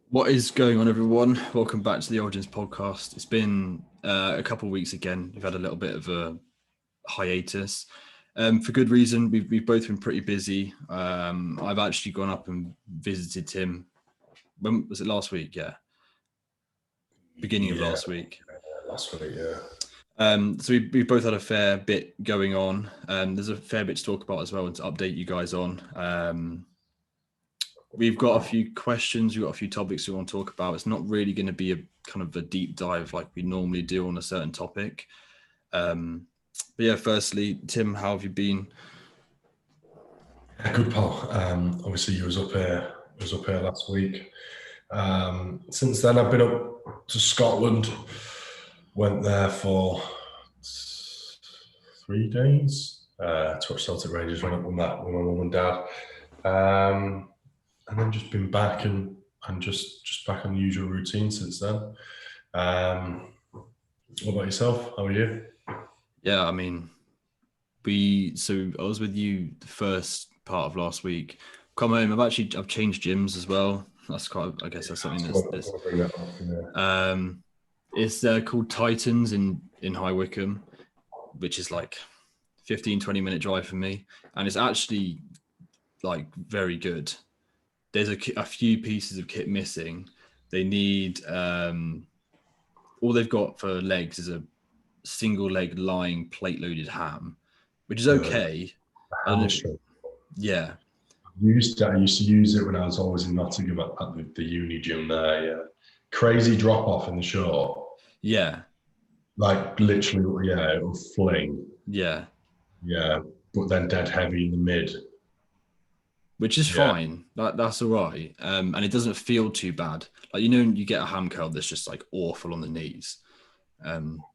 What is going on, everyone? Welcome back to the Origins podcast. It's been a couple of weeks again. We've had a little bit of a hiatus for good reason. We've both been pretty busy. I've actually gone up and visited Tim. When was it? Last week? Yeah, beginning of last week. Last week, yeah. So we've both had a fair bit going on. There's a fair bit to talk about as well and to update you guys on. We've got a few questions, we've got a few topics we want to talk about. It's not really going to be a kind of a deep dive like we normally do on a certain topic. But yeah, firstly, Tim, how have you been? Good, pal. Obviously, you was up here last week. Since then, I've been up to Scotland. Went there for 3 days. To watch Celtic Rangers. Went up with my mum and dad. And then just been back and just back on the usual routine since then. What about yourself? How are you? Yeah, I mean, so I was with you the first part of last week. Come home, I've changed gyms as well. That's quite, I guess that's something that's Bring that up, yeah. It's called Titans in High Wycombe, which is like 15-20 minute drive for me, and it's actually like very good. There's a few pieces of kit missing. They need all they've got for legs is a single leg lying plate loaded ham, which is okay. Yeah. I used to use it when I was always in Nottingham at the uni gym there. Yeah, crazy drop off in the short. Yeah. Like literally, yeah, it will fling. Yeah. Yeah, but then dead heavy in the mid. Which is fine. That's all right. And it doesn't feel too bad. Like, you get a ham curl that's just like awful on the knees.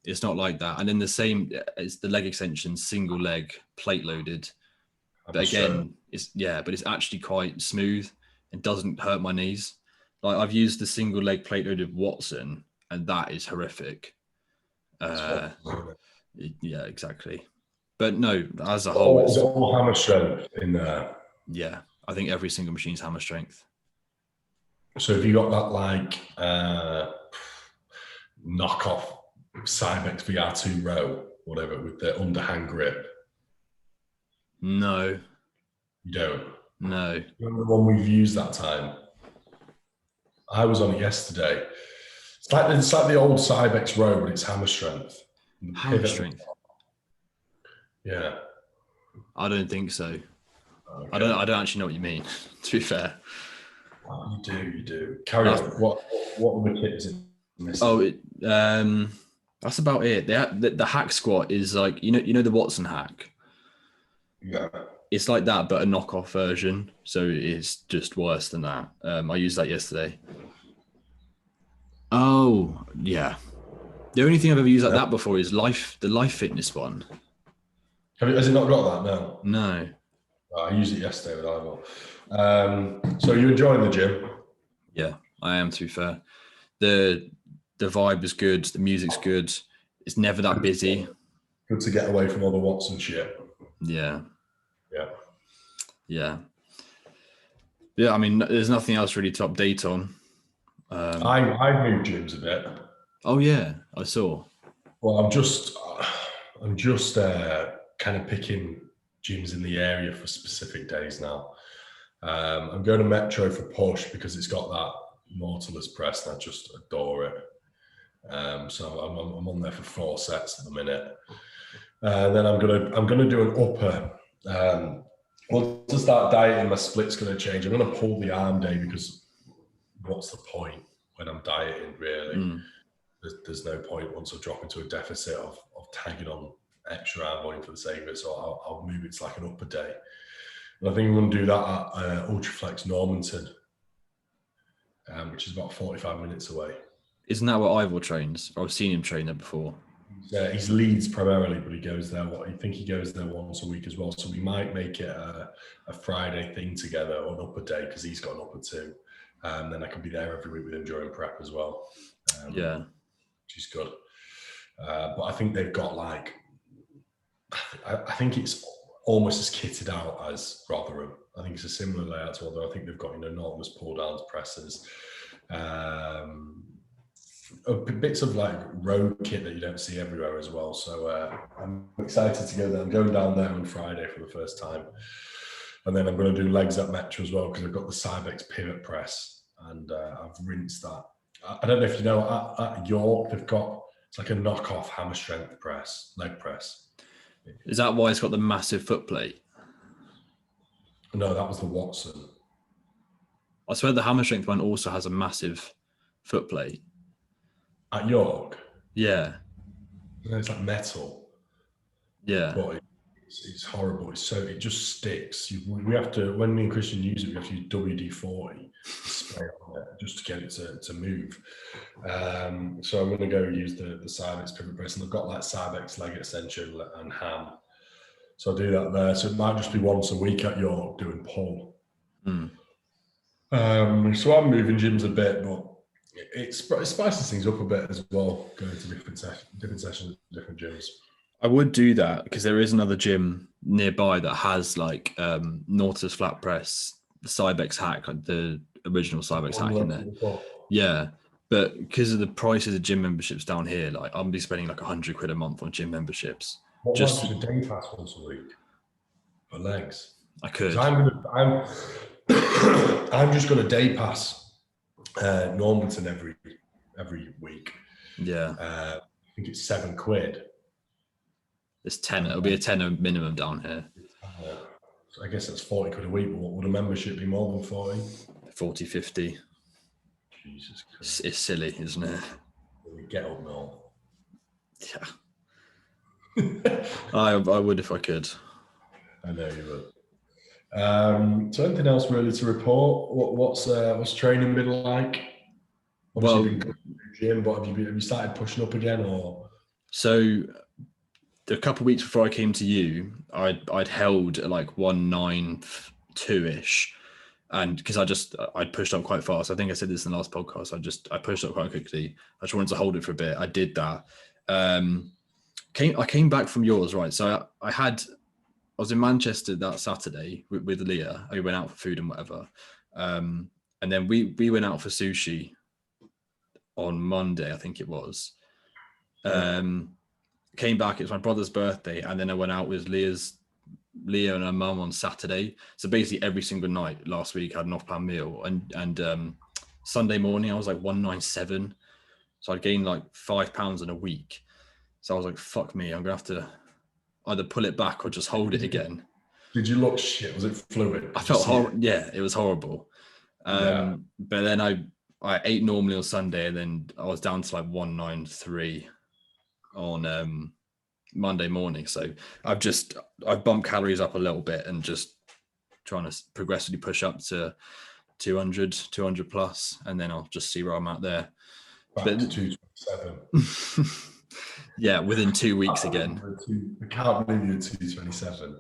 It's not like that. And then the same, it's the leg extension, single leg, plate loaded. But again, but it's actually quite smooth and doesn't hurt my knees. Like, I've used the single leg plate loaded Watson, and that is horrific. Yeah, exactly. But no, as a whole, it's all hammer strength in there. Yeah, I think every single machine's hammer strength. So have you got that like knockoff Cybex VR2 Row, whatever, with the underhand grip? No. You don't? No. Remember the one we've used that time? I was on it yesterday. It's like the old Cybex Row, but it's hammer strength. Hammer strength? Yeah. I don't think so. Okay. I don't actually know what you mean, to be fair. Oh, you do. Carry on. What other kit is it missing? Oh, that's about it. The hack squat is like, you know the Watson hack? Yeah. It's like that, but a knockoff version. So it's just worse than that. I used that yesterday. Oh, yeah. The only thing I've ever used like that before is the Life Fitness one. Has it not got that? No. No. I used it yesterday with Ivo. So you're enjoying the gym? Yeah, I am, to be fair. The vibe is good. The music's good. It's never that busy. Good to get away from all the Watson shit. Yeah. Yeah. Yeah. Yeah, I mean, there's nothing else really to update on. I moved gyms a bit. Oh yeah, I saw. Well, I'm just kind of picking gyms in the area for specific days now. I'm going to Metro for push because it's got that Nautilus press and I just adore it. So I'm on there for 4 sets at the minute. And then I'm gonna do an upper. Well, to start dieting, my split's going to change. I'm going to pull the arm day because what's the point when I'm dieting, really? There's no point once I drop into a deficit of tagging on extra arm volume for the sake of it. So I'll move it to like an upper day. And I think I'm going to do that at Ultraflex Normanton, which is about 45 minutes away. Isn't that where Ivor trains? I've seen him train there before. He's Leeds primarily, but he goes there. I think he goes there once a week as well. So we might make it a Friday thing together or an upper day because he's got an upper too. And then I can be there every week with him during prep as well. Which is good. But I think they've got like, I think it's almost as kitted out as Rotherham. I think it's a similar layout to although I think they've got enormous pull downs presses. Bits of like road kit that you don't see everywhere as well. So I'm excited to go there. I'm going down there on Friday for the first time. And then I'm going to do legs at Metro as well because I've got the Cybex pivot press and I've rinsed that. I don't know if you know, at York, they've got, it's like a knockoff hammer strength press, leg press. Is that why it's got the massive foot plate? No, that was the Watson. I swear the hammer strength one also has a massive foot plate. At York? Yeah. No, it's like metal. Yeah. But it's horrible. It just sticks. We have to, when me and Christian use it, we have to use WD-40 spray on it just to get it to move. So I'm going to go use the Cybex pivot press, and I've got like Cybex leg extension and ham. So I'll do that there. So it might just be once a week at York doing pull. So I'm moving gyms a bit, but it spices things up a bit as well, going to different sessions, different gyms. I would do that because there is another gym nearby that has like Nautilus flat press, the Cybex hack, like the original Cybex hack in there. Yeah. But because of the prices of gym memberships down here, like I'm be spending like £100 a month on gym memberships. What just a day pass once a week for legs? I could. I'm just going to day pass Normanton every week. Yeah. I think it's £7. It's 10. It'll be a 10 minimum down here. So I guess that's £40 a week. But would a membership be more than 40? 40, 50. Jesus Christ. It's silly, isn't it? Get up, Noel. Yeah. I would if I could. I know you would. So anything else really to report? What's training been like? Obviously you've been going to the gym, but have you started pushing up again or? So a couple of weeks before I came to you, I'd held at like 192-ish. And because I'd pushed up quite fast. I think I said this in the last podcast. I pushed up quite quickly. I just wanted to hold it for a bit. I did that. I came back from yours, right? So I was in Manchester that Saturday with Leah. We went out for food and whatever. And then we went out for sushi on Monday, I think it was. Came back, it was my brother's birthday, and then I went out with Leah and her mum on Saturday. So basically every single night last week I had an off-plan meal, and Sunday morning I was like 197. So I'd gained like £5 in a week. So I was like, fuck me, I'm gonna have to either pull it back or just hold it again. Did you look shit? Was it fluid? I felt horrible. Yeah, it was horrible. But then I ate normally on Sunday, and then I was down to like 193 on Monday morning. So I've bumped calories up a little bit and just trying to progressively push up to 200 plus, and then I'll just see where I'm at there. Back to 227. Yeah, within 2 weeks again. I can't believe you're 227.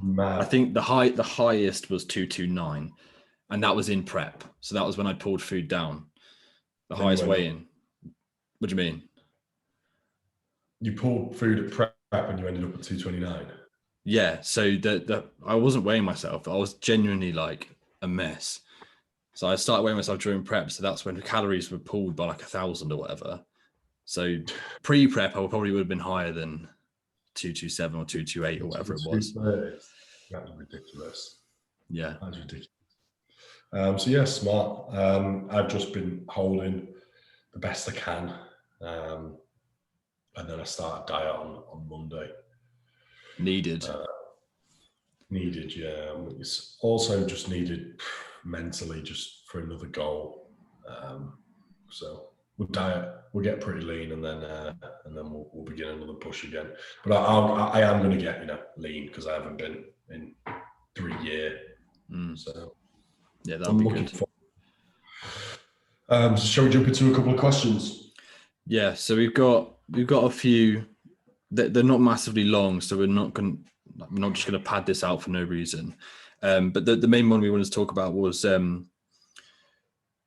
Mad. I think the highest was 229, and that was in prep. So that was when I pulled food down. The highest weigh-in. What do you mean? You pulled food at prep and you ended up at 229. Yeah, so I wasn't weighing myself. I was genuinely like a mess. So I started weighing myself during prep. So that's when the calories were pulled by like 1,000 or whatever. So pre-prep, I probably would have been higher than 227 or 228 or whatever it was. That's ridiculous. Yeah. That's ridiculous. So yeah, smart. I've just been holding the best I can. And then I started diet on Monday. Needed, yeah. It's also just needed mentally, just for another goal. So we'll diet, we'll get pretty lean, and then we'll begin another push again. But I am going to get lean because I haven't been in 3 years. So yeah, that'll be good. So shall we jump into a couple of questions? Yeah, so we've got a few. They're not massively long, so we're not just going to pad this out for no reason. But the main one we wanted to talk about was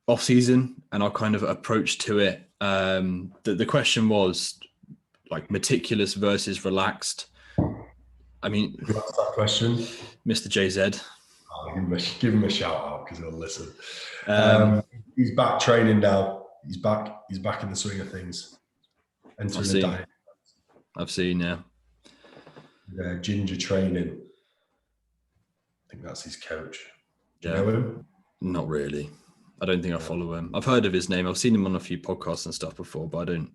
off-season and our kind of approach to it. The question was like meticulous versus relaxed. I mean, who asked that question? Mr. JZ. Give him a shout out because he'll listen. Um, He's back training now. He's back in the swing of things. Entering the diet. I've seen, yeah. Ginger training. I think that's his coach. Do you know him? Not really. I don't think I follow him. I've heard of his name. I've seen him on a few podcasts and stuff before, but I don't.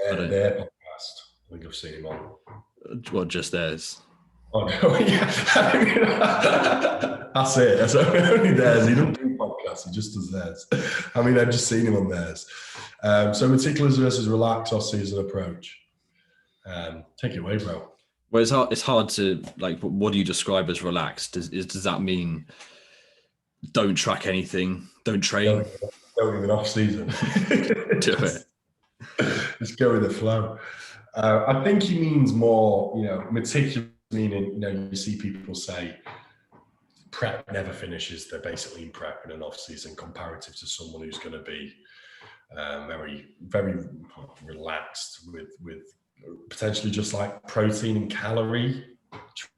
Their podcast. I think I've seen him on. What, just theirs? Oh no, yeah. That's it. That's only theirs. He doesn't do podcasts. He just does theirs. I mean, I've just seen him on theirs. So meticulous versus relaxed off-season approach. Take it away, bro. Well, it's hard to, like, what do you describe as relaxed? Does that mean don't track anything, don't train? Don't even off-season. Do it. Just go with the flow. I think he means more, meticulous, meaning, you see people say prep never finishes. They're basically in prep in an off-season comparative to someone who's going to be very, very relaxed with potentially just like protein and calorie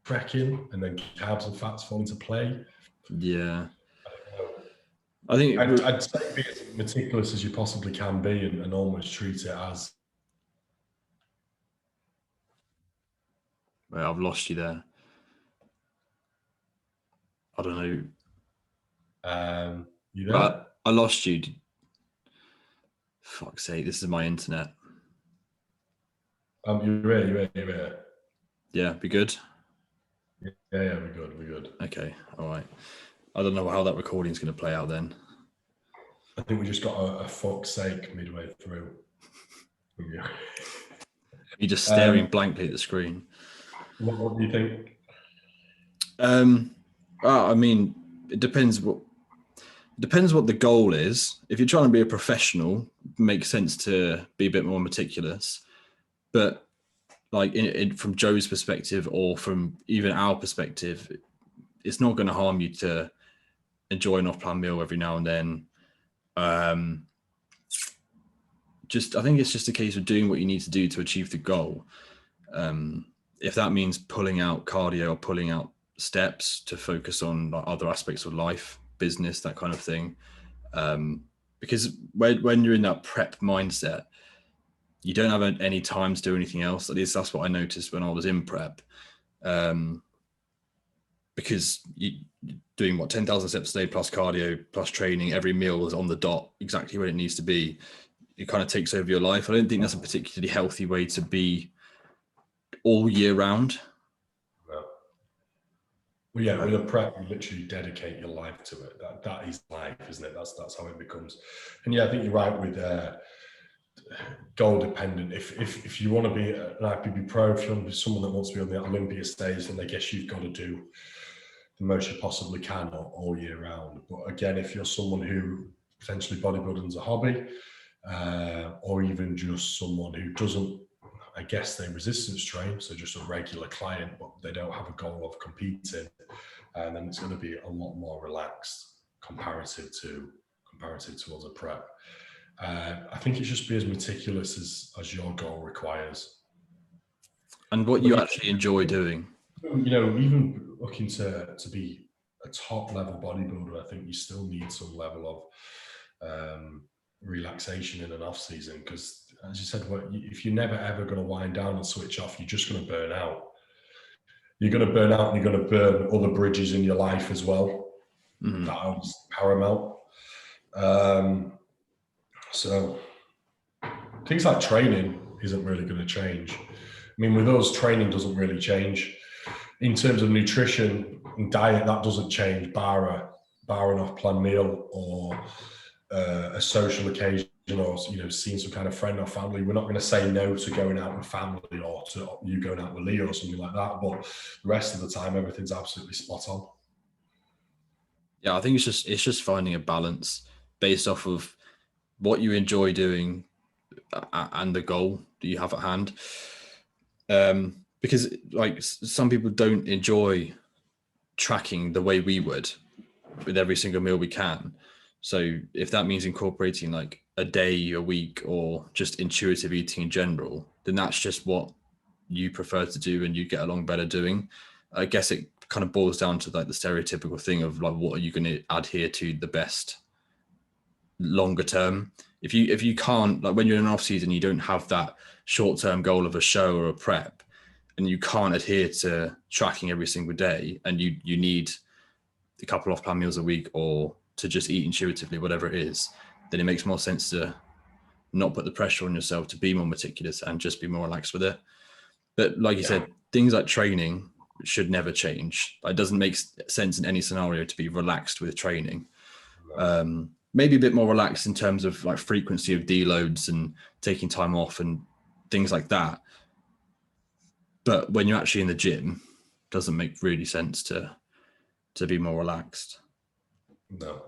tracking, and then carbs and fats fall into play. Yeah. I think I'd say be as meticulous as you possibly can be and almost treat it as. Well, I've lost you there. I don't know. You there? But I lost you. Fuck's sake, this is my internet. You're here. Yeah, be good? Yeah, we're good. Okay, all right. I don't know how that recording's going to play out then. I think we just got a fuck's sake midway through. You're just staring blankly at the screen. What do you think? I mean, it depends what the goal is. If you're trying to be a professional, it makes sense to be a bit more meticulous. But like from Joe's perspective, or from even our perspective, it's not going to harm you to enjoy an off-plan meal every now and then. I think it's just a case of doing what you need to do to achieve the goal. If that means pulling out cardio or pulling out steps to focus on like other aspects of life, business, that kind of thing. Because when you're in that prep mindset, you don't have any time to do anything else. At least that's what I noticed when I was in prep. Because you're doing 10,000 steps a day plus cardio plus training, every meal is on the dot, exactly where it needs to be. It kind of takes over your life. I don't think that's a particularly healthy way to be all year round. No. Well, yeah, with a prep, you literally dedicate your life to it. That is life, isn't it? That's how it becomes. And yeah, I think you're right with goal dependent. If you want to be an IPB pro, if you want to be someone that wants to be on the Olympia stage, then I guess you've got to do the most you possibly can all year round. But again, if you're someone who potentially bodybuilding is a hobby, or even just someone who doesn't, I guess they resistance train, so just a regular client, but they don't have a goal of competing, and then it's going to be a lot more relaxed comparative towards a prep. I think it's just be as meticulous as your goal requires. And what you actually enjoy doing. Even looking to be a top level bodybuilder, I think you still need some level of relaxation in an off season, because as you said, if you're never ever going to wind down and switch off, you're just going to burn out. You're going to burn out, and you're going to burn other bridges in your life as well. Mm-hmm. That is paramount. So things like training isn't really going to change. I mean, with us, training doesn't really change. In terms of nutrition and diet, that doesn't change, bar an off-plan meal or a social occasion, or seeing some kind of friend or family. We're not going to say no to going out with family or to you going out with Leo or something like that. But the rest of the time, everything's absolutely spot on. Yeah, I think it's just finding a balance based off of what you enjoy doing and the goal that you have at hand. Because like some people don't enjoy tracking the way we would with every single meal we can. So if that means incorporating like a day a week or just intuitive eating in general, then that's just what you prefer to do and you get along better doing. I guess it kind of boils down to like the stereotypical thing of like, what are you going to adhere to the best longer term? If you can't, like when you're in an off season, you don't have that short term goal of a show or a prep, and you can't adhere to tracking every single day, and you need a couple off plan meals a week or to just eat intuitively, whatever it is, then it makes more sense to not put the pressure on yourself, to be more meticulous and just be more relaxed with it. But like you said, things like training should never change. It doesn't make sense in any scenario to be relaxed with training. Maybe a bit more relaxed in terms of like frequency of deloads and taking time off and things like that. But when you're actually in the gym, it doesn't make really sense to be more relaxed. No.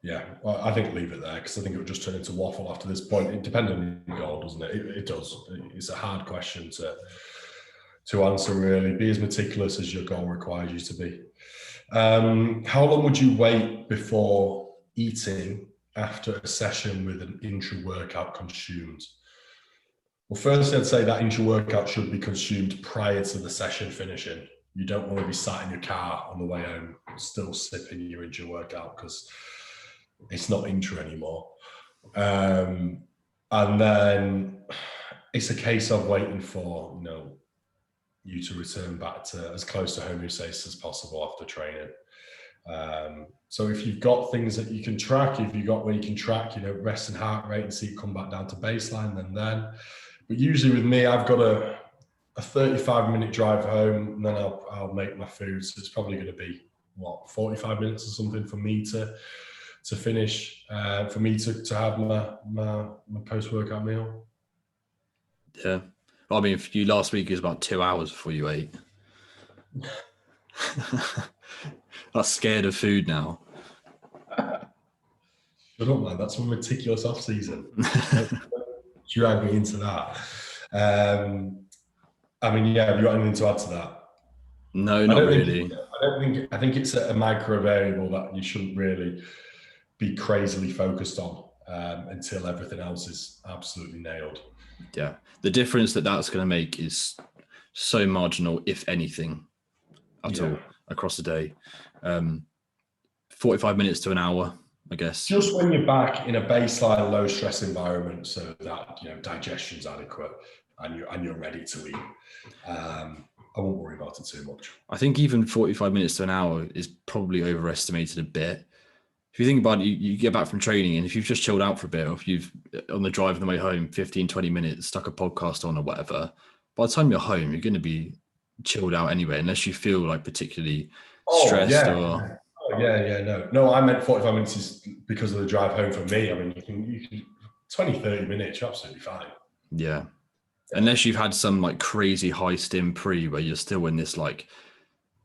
Yeah, well, I think leave it there because I think it would just turn into waffle after this point. It depends on your goal, doesn't it? It does. It's a hard question to answer, really. Be as meticulous as your goal requires you to be. How long would you wait before eating after a session with an intra-workout consumed? Well, first, I'd say that intra-workout should be consumed prior to the session finishing. You don't want to be sat in your car on the way home still sipping your intra-workout because it's not intra anymore. And then it's a case of waiting for, you to return back to as close to homeostasis as possible after training. So if you've got things that you can track, if you've got where you can track, rest and heart rate and see it come back down to baseline, then. But usually with me, I've got a 35-minute drive home, and then I'll make my food. So it's probably going to be 45 minutes or something for me to finish, for me to have my post-workout meal. Yeah. I mean, for you last week, it was about 2 hours before you ate. I'm scared of food now. Shut up, man. That's a meticulous off-season. Drag me into that. I mean, yeah, have you got anything to add to that? No, not really. I think it's a micro variable that you shouldn't really be crazily focused on until everything else is absolutely nailed. Yeah. The difference that's going to make is so marginal, if anything, at all across the day. 45 minutes to an hour, I guess. Just when you're back in a baseline low stress environment so that digestion's adequate and you're ready to eat. I won't worry about it too much. I think even 45 minutes to an hour is probably overestimated a bit. If you think about it, you get back from training, and if you've just chilled out for a bit, or if you've on the drive on the way home, 15, 20 minutes, stuck a podcast on or whatever, by the time you're home, you're going to be chilled out anyway, unless you feel like particularly stressed. No, I meant 45 minutes is because of the drive home for me. I mean, you can 20, 30 minutes, you're absolutely fine. Yeah. Unless you've had some like crazy high stim pre where you're still in this like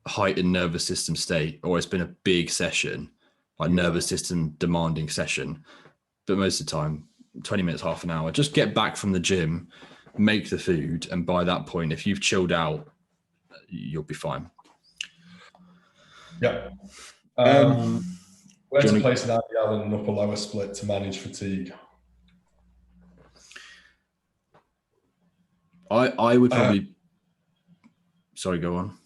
heightened nervous system state, or it's been a big session, like nervous system demanding session. But most of the time, 20 minutes, half an hour, just get back from the gym, make the food. And by that point, if you've chilled out, you'll be fine. Yeah. Where to place an ideal and an upper lower split to manage fatigue? I would probably sorry, go on.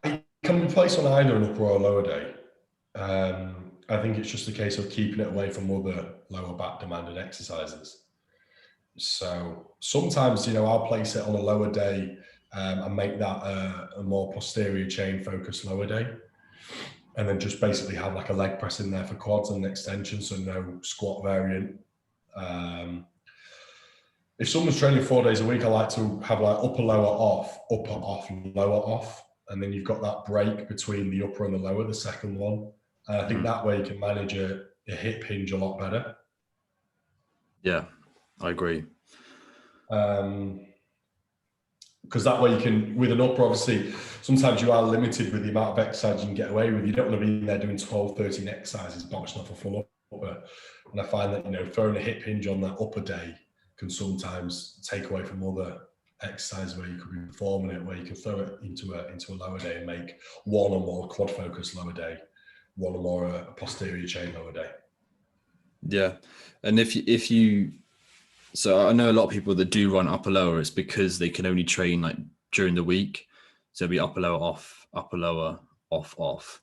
It can be placed on either an upper or lower day. I think it's just a case of keeping it away from other lower back demanded exercises. So sometimes, I'll place it on a lower day and make that a more posterior chain focused lower day. And then just basically have like a leg press in there for quads and extension, so no squat variant. If someone's training 4 days a week, I like to have like upper, lower, off, upper, off, lower, off. And then you've got that break between the upper and the lower, the second one. And I think that way you can manage a hip hinge a lot better. Yeah, I agree. Because that way you can, with an upper, obviously, sometimes you are limited with the amount of exercise you can get away with. You don't want to be in there doing 12, 13 exercises, boxing off a full upper. And I find that, throwing a hip hinge on that upper day can sometimes take away from other exercise where you could be performing it, where you can throw it into a lower day and make one or more quad focused lower day, one or more a posterior chain lower day. Yeah. And if you so I know a lot of people that do run upper lower, it's because they can only train like during the week. So it'll be upper lower off, upper lower off off.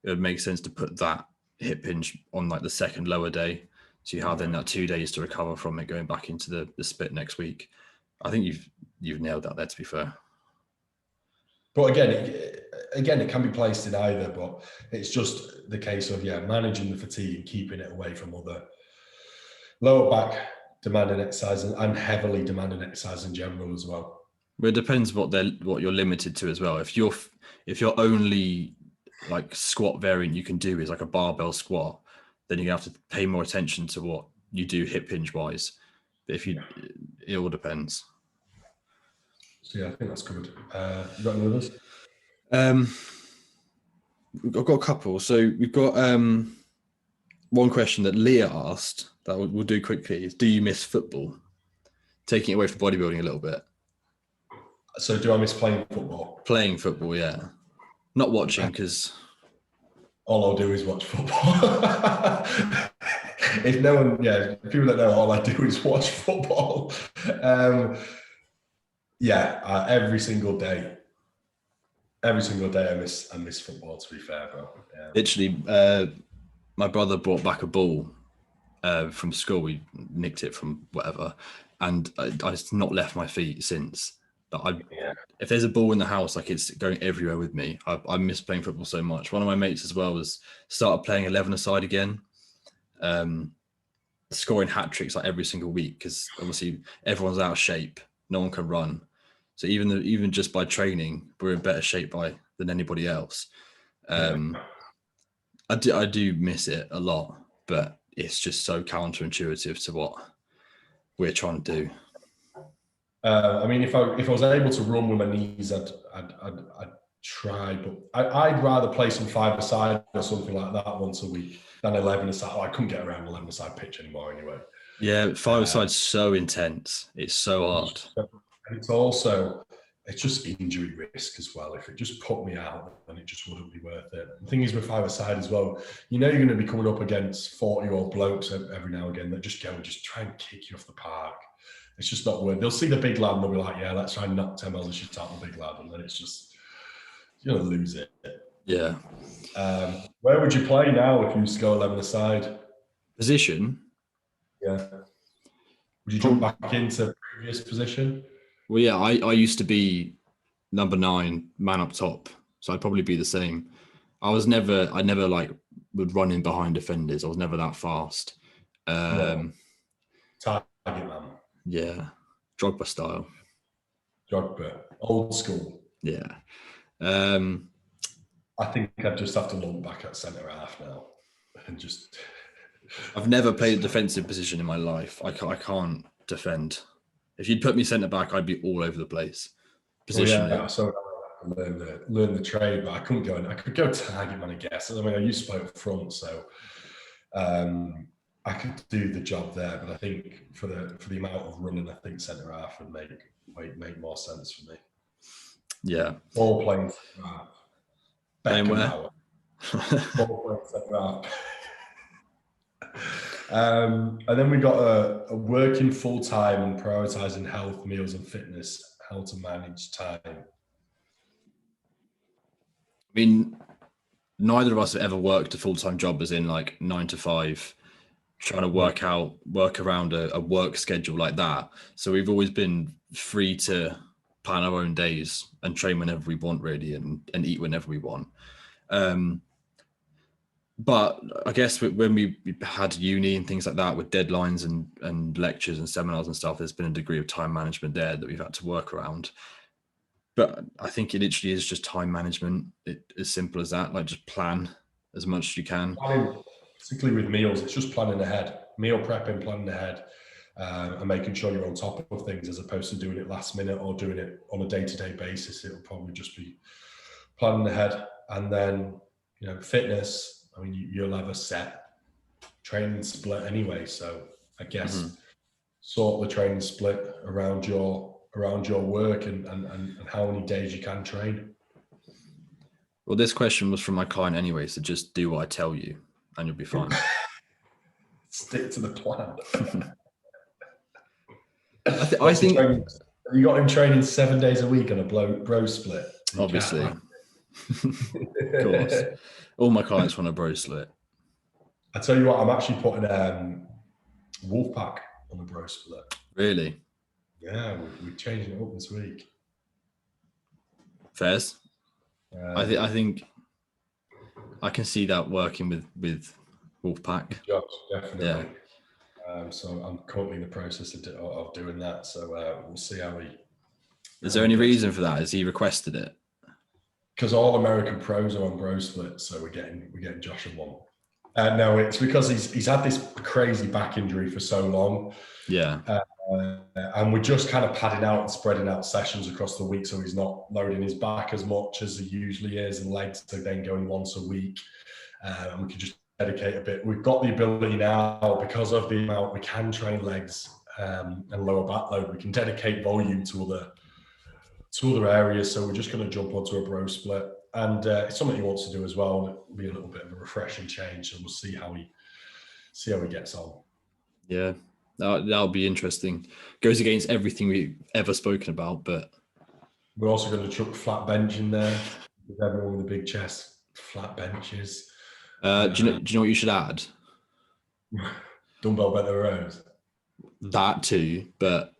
It would make sense to put that hip hinge on like the second lower day. So you have then that 2 days to recover from it going back into the split next week. I think you've nailed that there, to be fair. But again, it can be placed in either, but it's just the case of managing the fatigue and keeping it away from other lower back demanding exercise and heavily demanding exercise in general as well. Well, it depends what you're limited to as well. If your only like squat variant you can do is like a barbell squat, then you're gonna have to pay more attention to what you do hip hinge wise. But if it all depends. So I think that's good. You got any others? I've got a couple. So we've got one question that Leah asked that we'll do quickly is, do you miss football? Taking it away from bodybuilding a little bit. So do I miss playing football? Playing football, yeah. Not watching, because all I'll do is watch football. If no one, people that know, all I do is watch football. Every single day I miss football, to be fair, bro. Yeah. Literally, my brother brought back a ball from school. We nicked it from whatever, and I've not left my feet since. If there's a ball in the house, like it's going everywhere with me. I miss playing football so much. One of my mates as well started playing 11-a-side again, scoring hat tricks like every single week, because obviously everyone's out of shape, no one can run. So even just by training, we're in better shape than anybody else. I do miss it a lot, but it's just so counterintuitive to what we're trying to do. I mean, if I was able to run with my knees, I'd try, but I'd rather play some 5-a-side or something like that once a week than 11-a-side. I couldn't get around 11-a-side pitch anymore anyway. Yeah, 5-a-side's so intense. It's so hard. It's just injury risk as well. If it just put me out, then it just wouldn't be worth it. The thing is with 5-a-side as well, you're going to be coming up against 40-year-old blokes every now and again that just try and kick you off the park. It's just not worth it. They'll see the big lad and they'll be like, yeah, let's try and knock 10 miles of shit out the big lad. And then it's just, you're going to lose it. Yeah. Where would you play now if you used to go 11-a-side? Position? Yeah. Would you jump back into previous position? Well, yeah, I used to be number 9, man up top. So I'd probably be the same. I never like would run in behind defenders. I was never that fast. Target man. Yeah. Drogba style. Drogba. Old school. Yeah. I think I'd just have to look back at centre half now and just. I've never played a defensive position in my life. I can't defend. If you'd put me centre back, I'd be all over the place. Position. Well, so I learn the trade, but I couldn't go. I could go target man, I guess. I mean, I used to play up front, so I could do the job there. But I think for the amount of running, I think centre half would make more sense for me. Yeah. Ball playing centre half. Playing where? Ball playing centre half. And then we got a working full time and prioritizing health, meals, and fitness. How to manage time. I mean, neither of us have ever worked a full-time job as in like 9 to 5, trying to work around a work schedule like that. So we've always been free to plan our own days and train whenever we want, really, and eat whenever we want. But I guess when we had uni and things like that with deadlines and lectures and seminars and stuff, there's been a degree of time management there that we've had to work around. But I think it literally is just time management. As simple as that. Like, just plan as much as you can. Particularly with meals, it's just planning ahead. Meal prepping, planning ahead, and making sure you're on top of things as opposed to doing it last minute or doing it on a day-to-day basis. It'll probably just be planning ahead. And then, fitness. I mean, you'll have a set training split anyway. So I guess sort the training split around your work and how many days you can train. Well, this question was from my client anyway, so just do what I tell you and you'll be fine. Stick to the plan. I think You got him training 7 days a week on a bro split. Obviously. Of course. All my clients want a bro split. I tell you what, I'm actually putting Wolfpack on the bro split. Really? Yeah, we're changing it up this week. Fairs. I think I can see that working with Wolfpack. Josh, definitely. Yeah. So I'm currently in the process of doing that. So we'll see how we. Is there any reason for that? Has he requested it? Because all American pros are on bro split, so we're getting Josh on one. No, it's because he's had this crazy back injury for so long. Yeah. And we're just kind of padding out and spreading out sessions across the week, so he's not loading his back as much as he usually is, and legs are then going once a week. And we can just dedicate a bit. We've got the ability now, because of the amount we can train legs and lower back load, we can dedicate volume to other areas. So we're just going to jump onto a bro split, and it's something he wants to do as well. It'll be a little bit of a refreshing change, and we'll see how he gets on. Yeah, that'll be interesting. Goes against everything we've ever spoken about, but we're also going to chuck flat bench in there with everyone with a big chest. Flat benches. Do you know what you should add? Dumbbell bent over rows. That too, but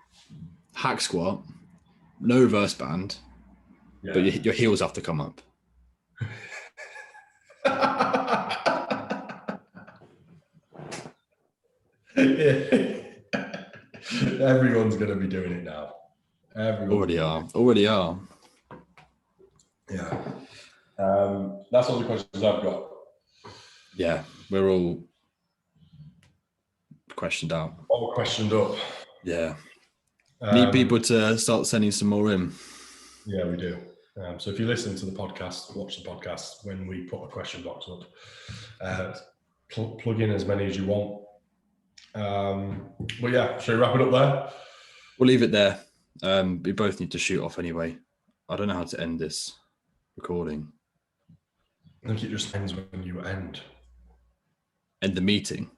hack squat, no reverse band, but your heels have to come up. Everyone's going to be doing it now. Already are. Yeah. That's all the questions I've got. Yeah, we're all questioned out. All questioned up. Yeah. Need people to start sending some more in. Yeah, we do. So if you listen to the podcast, watch the podcast, when we put a question box up, plug in as many as you want. But yeah, should we wrap it up there? We'll leave it there. We both need to shoot off anyway. I don't know how to end this recording. I think it just ends when you end. End the meeting.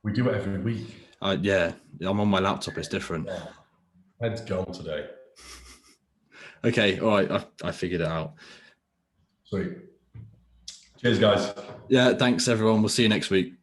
We do it every week. Yeah, I'm on my laptop. It's different. Yeah. Head's gone today. Okay, all right. I figured it out. Sweet. Cheers, guys. Yeah, thanks everyone. We'll see you next week.